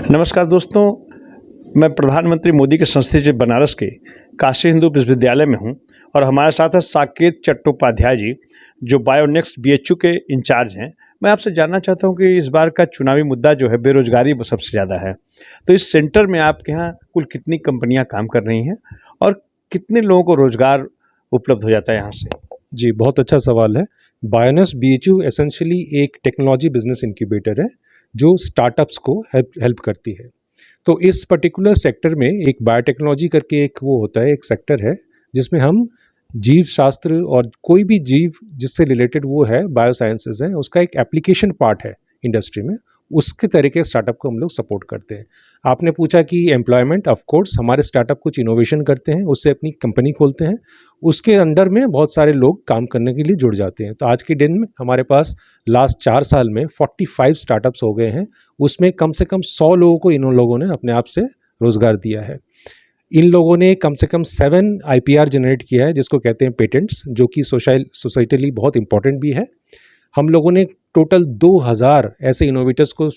नमस्कार दोस्तों, मैं प्रधानमंत्री मोदी के संस्थित बनारस के काशी हिंदू विश्वविद्यालय में हूं और हमारे साथ है साकेत चट्टोपाध्याय जी, जो बायोनेक्स बीएचयू के इंचार्ज हैं। मैं आपसे जानना चाहता हूं कि इस बार का चुनावी मुद्दा जो है बेरोजगारी सबसे ज़्यादा है, तो इस सेंटर में आपके यहाँ कुल कितनी कंपनियां काम कर रही हैं और कितने लोगों को रोजगार उपलब्ध हो जाता है यहाँ से? जी, बहुत अच्छा सवाल है। बायोनेक्स बीएचयू एसेंशियली एक टेक्नोलॉजी बिजनेस इंक्यूबेटर है, जो स्टार्टअप्स को हेल्प हेल्प करती है। तो इस पर्टिकुलर सेक्टर में एक बायोटेक्नोलॉजी करके एक वो होता है, एक सेक्टर है, जिसमें हम जीव शास्त्र और कोई भी जीव जिससे रिलेटेड वो है, बायोसाइंसेज है, उसका एक एप्लीकेशन पार्ट है इंडस्ट्री में, उसके तरह के स्टार्टअप को हम लोग सपोर्ट करते हैं। आपने पूछा कि एम्प्लॉयमेंट, ऑफ कोर्स हमारे स्टार्टअप कुछ इनोवेशन करते हैं, उससे अपनी कंपनी खोलते हैं, उसके अंडर में बहुत सारे लोग काम करने के लिए जुड़ जाते हैं। तो आज के दिन में हमारे पास लास्ट 4 साल में 45 स्टार्टअप्स हो गए हैं, उसमें कम से कम 100 लोगों को इन लोगों ने अपने आप से रोज़गार दिया है। इन लोगों ने कम से कम 7 आईपीआर जनरेट किया है, जिसको कहते हैं पेटेंट्स, जो कि सोसाइटली बहुत इंपॉर्टेंट भी है। हम लोगों ने टोटल 2000 ऐसे इनोवेटर्स को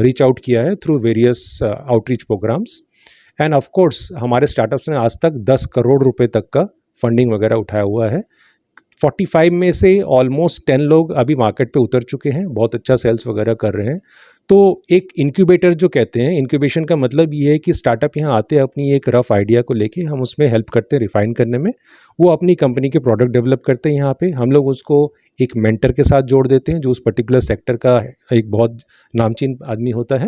रीच आउट किया है through various outreach programs. And of course हमारे स्टार्टअप्स ने आज तक 10 करोड़ रुपए तक का फंडिंग वगैरह उठाया हुआ है। 45 में से ऑलमोस्ट 10 लोग अभी मार्केट पे उतर चुके हैं, बहुत अच्छा सेल्स वगैरह कर रहे हैं। तो एक इंक्यूबेटर जो कहते हैं, इंक्यूबेशन का मतलब ये है कि स्टार्टअप यहाँ आते हैं अपनी एक रफ आइडिया को लेके, हम उसमें हेल्प करते हैं रिफाइन करने में। वो अपनी कंपनी के प्रोडक्ट डेवलप करते हैं यहाँ पे, हम लोग उसको एक मेंटर के साथ जोड़ देते हैं जो उस पर्टिकुलर सेक्टर का एक बहुत नामचीन आदमी होता है।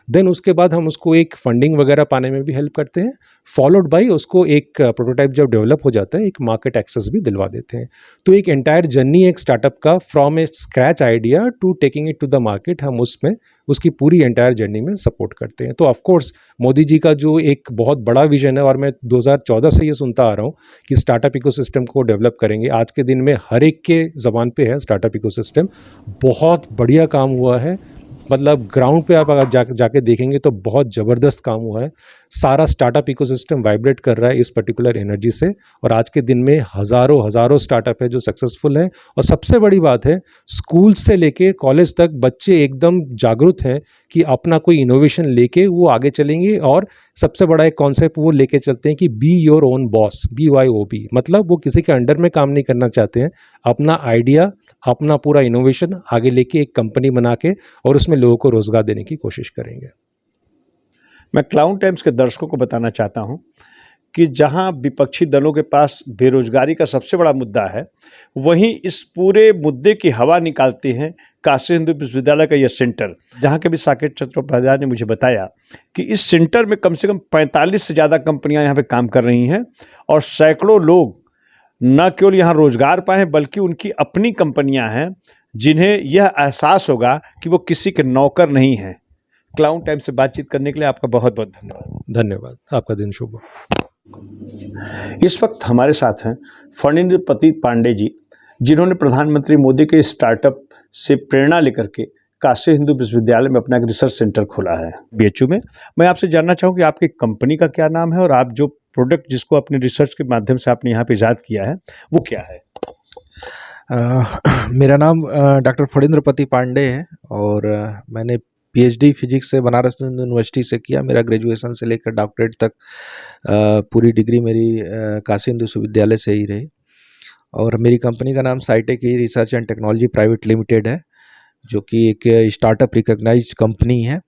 देन उसके बाद हम उसको एक फंडिंग वगैरह पाने में भी हेल्प करते हैं, फॉलोड बाई उसको एक प्रोटोटाइप जब डेवलप हो जाता है, एक मार्केट एक्सेस भी दिलवा देते हैं। तो एक एंटायर जर्नी एक स्टार्टअप का, from a scratch idea to taking it to the market, हम उसमें उसकी पूरी एंटायर जर्नी में सपोर्ट करते हैं। तो ऑफ कोर्स मोदी जी का जो एक बहुत बड़ा विजन है, और मैं 2014 से ये सुनता आ रहा हूँ कि स्टार्टअप इकोसिस्टम को डेवलप करेंगे, आज के दिन में हर एक के ज़बान पे है स्टार्टअप इकोसिस्टम। बहुत बढ़िया काम हुआ है, मतलब ग्राउंड पे आप अगर जाके देखेंगे तो बहुत ज़बरदस्त काम हुआ है। सारा स्टार्टअप इकोसिस्टम वाइब्रेट कर रहा है इस पर्टिकुलर एनर्जी से, और आज के दिन में हज़ारों स्टार्टअप है जो सक्सेसफुल हैं। और सबसे बड़ी बात है, स्कूल से लेके कॉलेज तक बच्चे एकदम जागरूक हैं कि अपना कोई इनोवेशन लेके वो आगे चलेंगे। और सबसे बड़ा एक कॉन्सेप्ट वो लेके चलते हैं कि be your own boss, BYOB, मतलब वो किसी के अंडर में काम नहीं करना चाहते हैं, अपना आइडिया, अपना पूरा इनोवेशन आगे लेके एक कंपनी बना के और उसमें लोगों को रोज़गार देने की कोशिश करेंगे। मैं क्लाउड टाइम्स के दर्शकों को बताना चाहता हूं कि जहां विपक्षी दलों के पास बेरोजगारी का सबसे बड़ा मुद्दा है, वहीं इस पूरे मुद्दे की हवा निकालते हैं काशी हिंदू विश्वविद्यालय का यह सेंटर, जहां के भी साकेत चट्टोपाध्याय ने मुझे बताया कि इस सेंटर में कम से कम 45 से ज़्यादा कंपनियां यहाँ पे काम कर रही हैं और सैकड़ों लोग न केवल यहाँ रोजगार पाएं, बल्कि उनकी अपनी कंपनियां हैं जिन्हें यह एहसास होगा कि वो किसी के नौकर नहीं हैं। क्लाउड टाइम से बातचीत करने के लिए आपका बहुत बहुत धन्यवाद। धन्यवाद, आपका दिन शुभ हो। इस वक्त हमारे साथ हैं फणींद्रपति पांडे जी, जिन्होंने प्रधानमंत्री मोदी के स्टार्टअप से प्रेरणा लेकर के काशी हिंदू विश्वविद्यालय में अपना एक रिसर्च सेंटर खोला है बीएचयू में। मैं आपसे जानना चाहूँ कि आपकी कंपनी का क्या नाम है और आप जो प्रोडक्ट जिसको अपने रिसर्च के माध्यम से आपने यहाँ पे ईजाद किया है वो क्या है? मेरा नाम डॉक्टर फणींद्रपति पांडे है और मैंने PhD फिजिक्स से बनारस हिंदू यूनिवर्सिटी से किया। मेरा ग्रेजुएशन से लेकर डॉक्टरेट तक पूरी डिग्री मेरी काशी हिंदू विश्वविद्यालय से ही रही। और मेरी कंपनी का नाम Scitech research and technology private limited है, जो कि एक स्टार्टअप रिकॉग्नाइज्ड कंपनी है।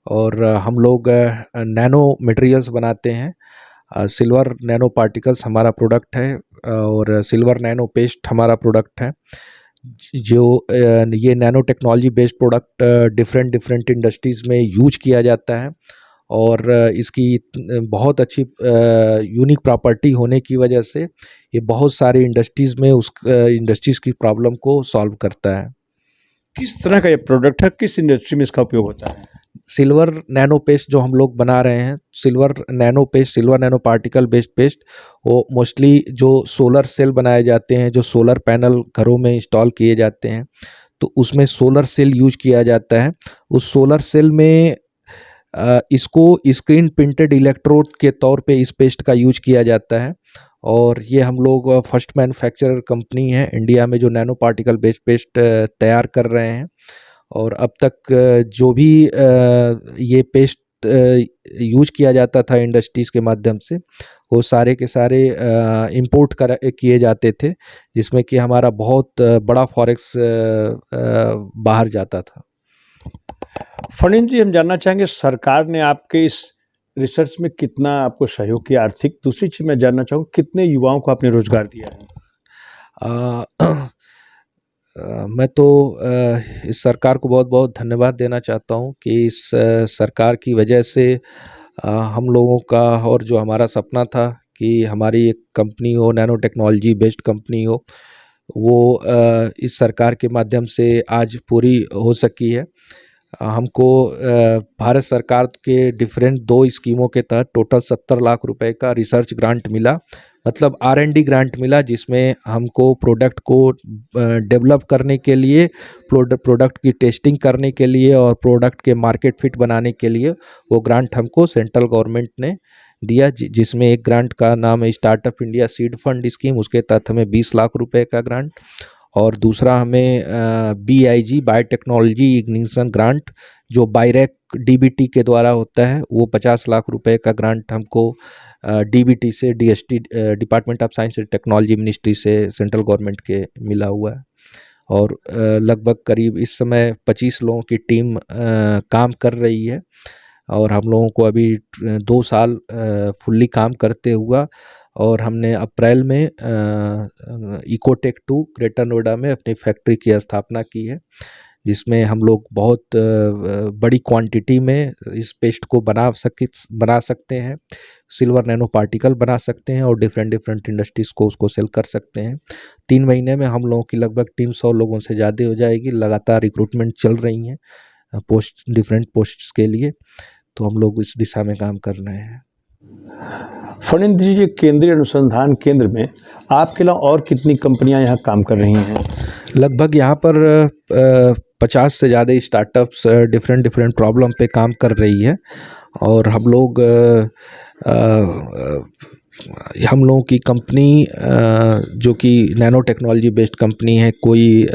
और हम लोग नैनो मटेरियल्स बनाते हैं। सिल्वर नैनो पार्टिकल्स हमारा प्रोडक्ट है और सिल्वर नैनो पेस्ट हमारा प्रोडक्ट है। जो ये nano technology based product different industries में यूज किया जाता है और इसकी बहुत अच्छी यूनिक प्रॉपर्टी होने की वजह से ये बहुत सारी इंडस्ट्रीज़ में इंडस्ट्रीज़ की प्रॉब्लम को सॉल्व करता है। किस तरह का ये प्रोडक्ट है, किस इंडस्ट्री में इसका उपयोग होता है? सिल्वर नैनो पेस्ट जो हम लोग बना रहे हैं, silver nano paste, silver nano particle based paste, वो मोस्टली जो सोलर सेल बनाए जाते हैं, जो सोलर पैनल घरों में इंस्टॉल किए जाते हैं, तो उसमें सोलर सेल यूज किया जाता है। उस सोलर सेल में इसको स्क्रीन प्रिंटेड इलेक्ट्रोड के तौर पे इस पेस्ट का यूज किया जाता है। और ये हम लोग फर्स्ट मैन्युफैक्चरर कंपनी है इंडिया में जो नैनो पार्टिकल बेस्ड पेस्ट तैयार कर रहे हैं। और अब तक जो भी ये पेस्ट यूज किया जाता था इंडस्ट्रीज़ के माध्यम से, वो सारे के सारे इंपोर्ट किए जाते थे, जिसमें कि हमारा बहुत बड़ा फॉरेक्स बाहर जाता था। फणींद्र जी, हम जानना चाहेंगे सरकार ने आपके इस रिसर्च में कितना आपको सहयोग किया आर्थिक? दूसरी चीज़ मैं जानना चाहूँगा कितने युवाओं को आपने रोजगार दिया है? मैं तो इस सरकार को बहुत बहुत धन्यवाद देना चाहता हूँ कि इस सरकार की वजह से हम लोगों का और जो हमारा सपना था कि हमारी एक कंपनी हो, नैनो टेक्नोलॉजी बेस्ड कंपनी हो, वो इस सरकार के माध्यम से आज पूरी हो सकी है। हमको भारत सरकार के डिफरेंट 2 स्कीमों के तहत टोटल 70 लाख रुपए का रिसर्च ग्रांट मिला, मतलब R&D ग्रांट मिला, जिसमें हमको प्रोडक्ट को डेवलप करने के लिए, प्रोडक्ट की टेस्टिंग करने के लिए और प्रोडक्ट के मार्केट फिट बनाने के लिए वो ग्रांट हमको सेंट्रल गवर्नमेंट ने दिया, जिसमें एक ग्रांट का नाम है startup India seed fund scheme, उसके तहत हमें 20 लाख रुपए का ग्रांट, और दूसरा हमें BIG बायोटेक्नोलॉजी इग्निशन ग्रांट जो बायरेक DBT के द्वारा होता है, वो 50 लाख रुपए का ग्रांट हमको DBT से DST department of science and technology ministry से सेंट्रल गवर्नमेंट के मिला हुआ है। और लगभग करीब इस समय 25 लोगों की टीम काम कर रही है, और हम लोगों को अभी 2 साल फुल्ली काम करते हुआ, और हमने अप्रैल में इकोटेक 2 ग्रेटर नोएडा में अपनी फैक्ट्री की स्थापना की है, जिसमें हम लोग बहुत बड़ी क्वांटिटी में इस पेस्ट को बना सकते हैं, सिल्वर नैनो पार्टिकल बना सकते हैं और डिफरेंट इंडस्ट्रीज़ को उसको सेल कर सकते हैं। 3 महीने में हम लोगों की लगभग टीम 100 लोगों से ज़्यादा हो जाएगी। लगातार रिक्रूटमेंट चल रही हैं डिफरेंट पोस्ट्स के लिए, तो हम लोग इस दिशा में काम कर रहे हैं। फणींद्र जी, ये केंद्रीय अनुसंधान केंद्र में आपके अलावा और कितनी कंपनियां यहाँ काम कर रही हैं? लगभग यहाँ पर 50 से ज़्यादा स्टार्टअप्स डिफरेंट प्रॉब्लम पे काम कर रही है, और हम लोगों की कंपनी जो कि नैनो टेक्नोलॉजी बेस्ड कंपनी है, कोई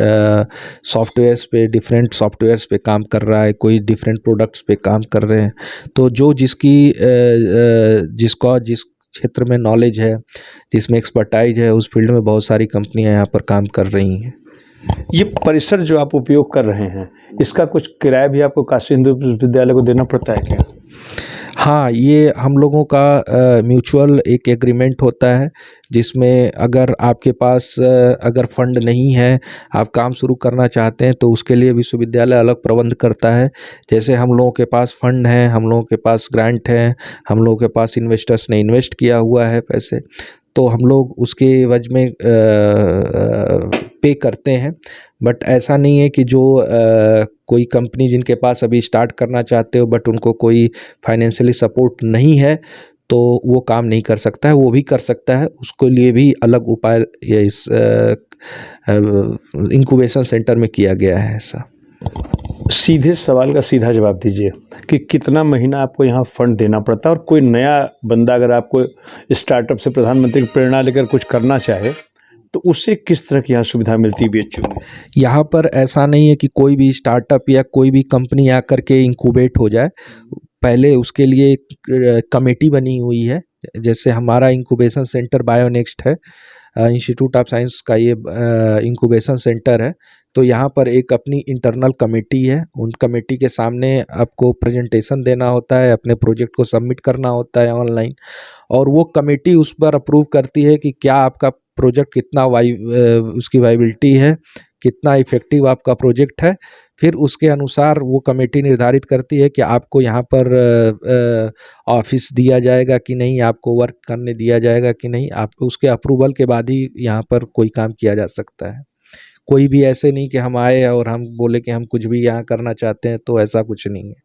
सॉफ्टवेयर्स पे डिफरेंट सॉफ्टवेयर्स पे काम कर रहा है, कोई डिफरेंट प्रोडक्ट्स पे काम कर रहे हैं। तो जो जिस क्षेत्र में नॉलेज है, जिसमें एक्सपर्टाइज है, उस फील्ड में बहुत सारी कंपनियां यहाँ पर काम कर रही हैं। ये परिसर जो आप उपयोग कर रहे हैं, इसका कुछ किराया भी आपको काशी हिंदू विश्वविद्यालय को देना पड़ता है क्या? हाँ, ये हम लोगों का म्यूचुअल एक एग्रीमेंट होता है, जिसमें अगर आपके पास अगर फंड नहीं है, आप काम शुरू करना चाहते हैं, तो उसके लिए विश्वविद्यालय अलग प्रबंध करता है। जैसे हम लोगों के पास फंड है, हम लोगों के पास ग्रांट है, हम लोगों के पास इन्वेस्टर्स ने इन्वेस्ट किया हुआ है पैसे, तो हम लोग उसके एवज में पे करते हैं। बट ऐसा नहीं है कि जो कोई कंपनी जिनके पास अभी स्टार्ट करना चाहते हो बट उनको कोई फाइनेंशियली सपोर्ट नहीं है, तो वो काम नहीं कर सकता है। वो भी कर सकता है, उसके लिए भी अलग उपाय ये इस इंक्यूबेशन सेंटर में किया गया है। ऐसा सीधे सवाल का सीधा जवाब दीजिए कि कितना महीना आपको यहाँ फंड देना पड़ता है, और कोई नया बंदा अगर आपको स्टार्टअप से प्रधानमंत्री की प्रेरणा लेकर कुछ करना चाहे तो उससे किस तरह की यहाँ सुविधा मिलती है BHU में? यहाँ पर ऐसा नहीं है कि कोई भी स्टार्टअप या कोई भी कंपनी आकर के इंक्यूबेट हो जाए। पहले उसके लिए एक कमेटी बनी हुई है। जैसे हमारा इंक्यूबेशन सेंटर बायोनेक्स्ट है, इंस्टीट्यूट ऑफ साइंस का ये इंक्यूबेशन सेंटर है। तो यहाँ पर एक अपनी इंटरनल कमेटी है, उन कमेटी के सामने आपको प्रेजेंटेशन देना होता है, अपने प्रोजेक्ट को सबमिट करना होता है ऑनलाइन, और वो कमेटी उस पर अप्रूव करती है कि क्या आपका प्रोजेक्ट कितना उसकी वाइबिलिटी है, कितना इफ़ेक्टिव आपका प्रोजेक्ट है। फिर उसके अनुसार वो कमेटी निर्धारित करती है कि आपको यहाँ पर ऑफिस दिया जाएगा कि नहीं, आपको वर्क करने दिया जाएगा कि नहीं। आप उसके अप्रूवल के बाद ही यहाँ पर कोई काम किया जा सकता है। कोई भी ऐसे नहीं कि हम आए और हम बोले कि हम कुछ भी यहाँ करना चाहते हैं, तो ऐसा कुछ नहीं है।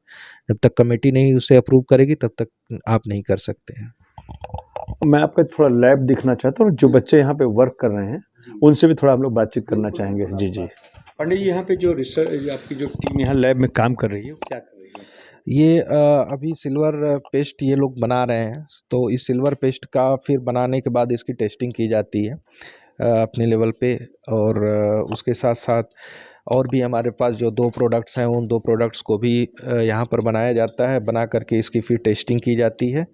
जब तक कमेटी नहीं उसे अप्रूव करेगी तब तक आप नहीं कर सकते हैं। मैं आपका थोड़ा लैब दिखना चाहता हूँ, जो बच्चे यहाँ पे वर्क कर रहे हैं उनसे भी थोड़ा हम लोग बातचीत करना चाहेंगे। जी जी पंडित जी, यहाँ पे जो रिसर्च आपकी जो टीम यहाँ लैब में काम कर रही है, वो क्या कर रही है? ये अभी सिल्वर पेस्ट ये लोग बना रहे हैं। तो इस सिल्वर पेस्ट का फिर बनाने के बाद इसकी टेस्टिंग की जाती है अपने लेवल पे, और उसके साथ साथ और भी हमारे पास जो 2 प्रोडक्ट्स हैं उन 2 प्रोडक्ट्स को भी यहाँ पर बनाया जाता है, बना करके इसकी फिर टेस्टिंग की जाती है।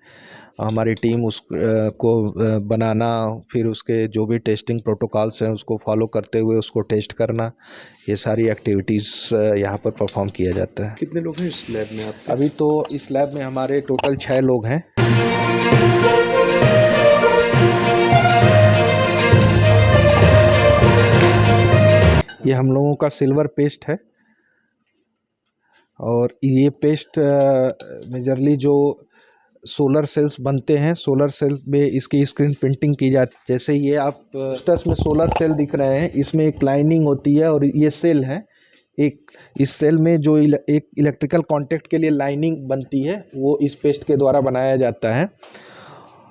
हमारी टीम उस को बनाना, फिर उसके जो भी टेस्टिंग प्रोटोकॉल्स हैं उसको फॉलो करते हुए उसको टेस्ट करना, ये सारी एक्टिविटीज़ यहाँ पर परफॉर्म किया जाता है। कितने लोग हैं इस लैब में आपके? अभी तो इस लैब में हमारे टोटल 6 लोग हैं। ये हम लोगों का सिल्वर पेस्ट है और ये पेस्ट मेजरली जो सोलर सेल्स बनते हैं, सोलर सेल में इसकी स्क्रीन प्रिंटिंग की जाती है। जैसे ये आप पोस्टर्स में सोलर सेल दिख रहे हैं, इसमें एक लाइनिंग होती है और ये सेल है एक। इस सेल में जो एक इलेक्ट्रिकल कांटेक्ट के लिए लाइनिंग बनती है वो इस पेस्ट के द्वारा बनाया जाता है।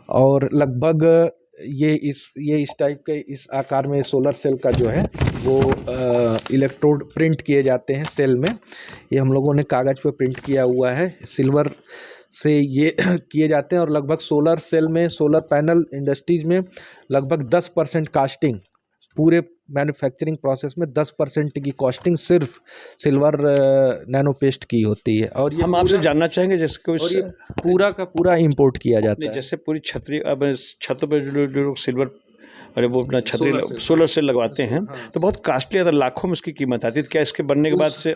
और लगभग ये इस टाइप के इस आकार में सोलर सेल का जो है वो इलेक्ट्रोड प्रिंट किए जाते हैं सेल में। ये हम लोगों ने कागज़ पे प्रिंट किया हुआ है, सिल्वर से ये किए जाते हैं। और लगभग सोलर सेल में, सोलर पैनल इंडस्ट्रीज में लगभग 10% कास्टिंग, पूरे मैन्युफैक्चरिंग प्रोसेस में 10% की कॉस्टिंग सिर्फ सिल्वर नैनो पेस्ट की होती है। और ये हम आपसे जानना चाहेंगे जैसे कोई और ये पूरा का पूरा इंपोर्ट किया जाता है। जैसे पूरी छतरी, अब छतों पर जो लोग सिल्वर, अरे वो अपना छतरी सोलर सोलर सेल लगवाते हैं, हाँ। तो बहुत कास्टली आता है, लाखों में इसकी कीमत आती है। तो क्या इसके बनने के बाद से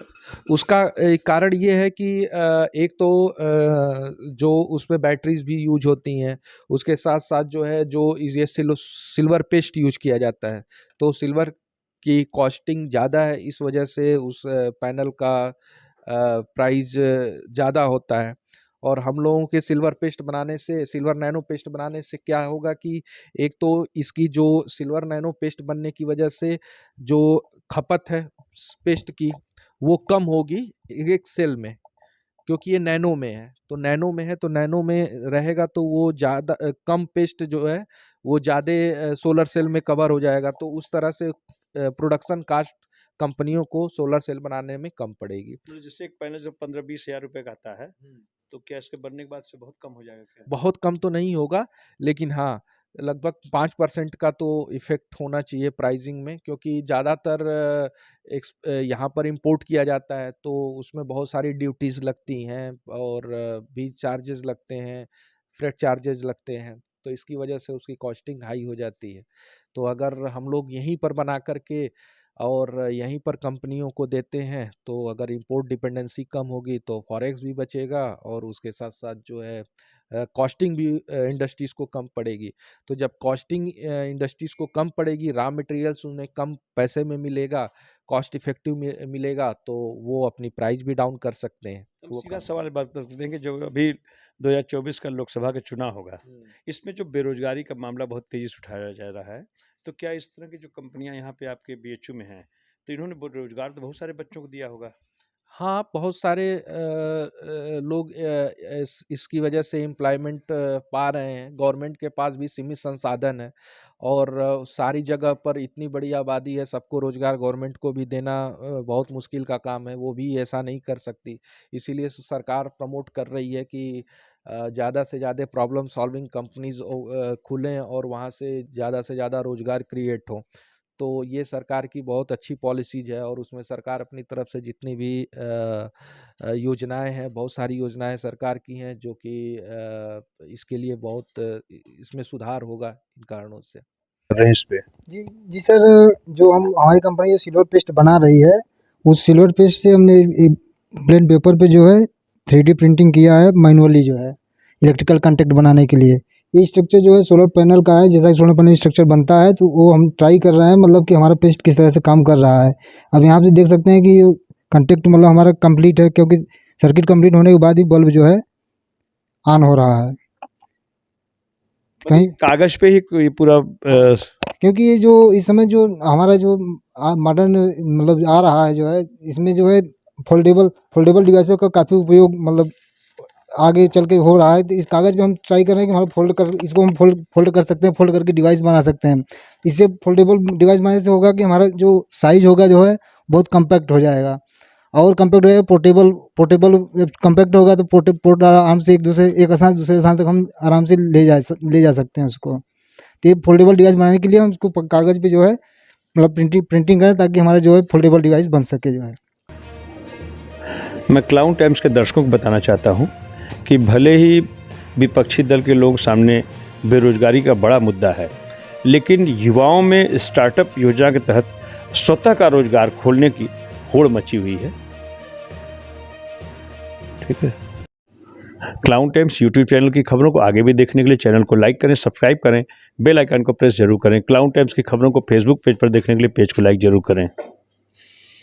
उसका एक कारण ये है कि एक तो जो उसमें बैटरीज भी यूज होती हैं, उसके साथ साथ जो है जो ये सिल्वर पेस्ट यूज किया जाता है, तो सिल्वर की कॉस्टिंग ज़्यादा है, इस वजह से उस पैनल का प्राइस ज़्यादा होता है। और हम लोगों के सिल्वर पेस्ट बनाने से, सिल्वर नैनो पेस्ट बनाने से क्या होगा कि एक तो इसकी जो सिल्वर नैनो पेस्ट बनने की वजह से जो खपत है पेस्ट की वो कम होगी एक सेल में, क्योंकि ये नैनो में है। तो नैनो में है तो नैनो में रहेगा तो वो ज़्यादा कम पेस्ट जो है वो ज़्यादा सोलर सेल में कवर हो जाएगा। तो उस तरह से प्रोडक्शन कास्ट कंपनियों को सोलर सेल बनाने में कम पड़ेगी। जैसे एक पैनल जो 15-20 हज़ार रुपए का आता है, तो क्या इसके बनने के बाद से बहुत कम हो जाएगा क्या? बहुत कम तो नहीं होगा, लेकिन हाँ लगभग 5% का तो इफेक्ट होना चाहिए प्राइसिंग में, क्योंकि ज़्यादातर यहाँ पर इंपोर्ट किया जाता है तो उसमें बहुत सारी ड्यूटीज़ लगती हैं और भी चार्जेस लगते हैं, फ्रेट चार्जेस लगते हैं, तो इसकी वजह से उसकी कॉस्टिंग हाई हो जाती है। तो अगर हम लोग यहीं पर बना करके और यहीं पर कंपनियों को देते हैं तो अगर इंपोर्ट डिपेंडेंसी कम होगी तो फॉरेक्स भी बचेगा और उसके साथ साथ जो है कॉस्टिंग भी इंडस्ट्रीज़ को कम पड़ेगी। तो जब कॉस्टिंग इंडस्ट्रीज़ को कम पड़ेगी, रॉ मटेरियल्स उन्हें कम पैसे में मिलेगा, कॉस्ट इफेक्टिव मिलेगा, तो वो अपनी प्राइस भी डाउन कर सकते हैं। तो सीधा सवाल बात कर देंगे, जो अभी 2024 का लोकसभा का चुनाव होगा, इसमें जो बेरोजगारी का मामला बहुत तेजी से उठाया जा रहा है, तो क्या इस तरह की जो कंपनियां यहाँ पे आपके बीएचयू में हैं, तो इन्होंने रोजगार तो बहुत सारे बच्चों को दिया होगा? हाँ, बहुत सारे लोग इसकी वजह से एम्प्लॉयमेंट पा रहे हैं। गवर्नमेंट के पास भी सीमित संसाधन है और सारी जगह पर इतनी बड़ी आबादी है, सबको रोज़गार गवर्नमेंट को भी देना बहुत मुश्किल का काम है, वो भी ऐसा नहीं कर सकती। इसीलिए सरकार प्रमोट कर रही है कि ज़्यादा से ज़्यादा प्रॉब्लम सॉल्विंग कंपनीज़ खुलें और वहाँ से ज़्यादा रोज़गार क्रिएट हो। तो ये सरकार की बहुत अच्छी पॉलिसीज़ है और उसमें सरकार अपनी तरफ से जितनी भी योजनाएं हैं, बहुत सारी योजनाएं सरकार की हैं जो कि इसके लिए बहुत इसमें सुधार होगा इन कारणों से। इस पे जी जी सर, जो हमारी कंपनी जो सिल्वर पेस्ट बना रही है, उस सिल्वर पेस्ट से हमने एक प्लेन पेपर पे जो है 3D प्रिंटिंग किया है मैनुअली, जो है इलेक्ट्रिकल कॉन्टैक्ट बनाने के लिए। ये स्ट्रक्चर जो है सोलर पैनल का है, जैसा कि सोलर पैनल स्ट्रक्चर बनता है, तो वो हम ट्राई कर रहे हैं, मतलब कि हमारा पेस्ट किस तरह से काम कर रहा है। अब यहाँ पे देख सकते हैं कि कॉन्टैक्ट मतलब हमारा कंप्लीट है, क्योंकि सर्किट कंप्लीट होने के बाद ही बल्ब जो है ऑन हो रहा है। कहीं कागज पे ही पूरा क्योंकि ये जो इस समय जो हमारा जो मॉडर्न मतलब आ रहा है, जो है इसमें जो है फोल्डेबल डिवाइसों का काफ़ी उपयोग मतलब आगे चल के हो रहा है। तो इस कागज़ पे हम ट्राई कर रहे हैं कि हमारा इसको हम फोल्ड कर सकते हैं, फोल्ड करके डिवाइस बना सकते हैं। इससे फोल्डेबल डिवाइस बनाने से होगा कि हमारा जो साइज़ होगा जो है बहुत कम्पैक्ट हो जाएगा, और कम्पैक्ट हो जाएगा, पोर्टेबल कम्पैक्ट होगा तो पोर्ट आराम से एक स्थान दूसरे स्थान तक हम आराम से ले जा सकते हैं उसको। तो ये फोल्डेबल डिवाइस बनाने के लिए हम उसको कागज़ पे जो है मतलब प्रिंटिंग करें ताकि हमारा जो है फोल्डेबल डिवाइस बन सके जो है। मैं क्लाउन टाइम्स के दर्शकों को बताना चाहता हूं कि भले ही विपक्षी दल के लोग सामने बेरोजगारी का बड़ा मुद्दा है, लेकिन युवाओं में स्टार्टअप योजना के तहत स्वतः का रोजगार खोलने की होड़ मची हुई है। ठीक है। क्लाउन टाइम्स यूट्यूब चैनल की खबरों को आगे भी देखने के लिए चैनल को लाइक करें, सब्सक्राइब करें, बेल आइकन को प्रेस जरूर करें। क्लाउन टाइम्स की खबरों को फेसबुक पेज पर देखने के लिए पेज को लाइक जरूर करें।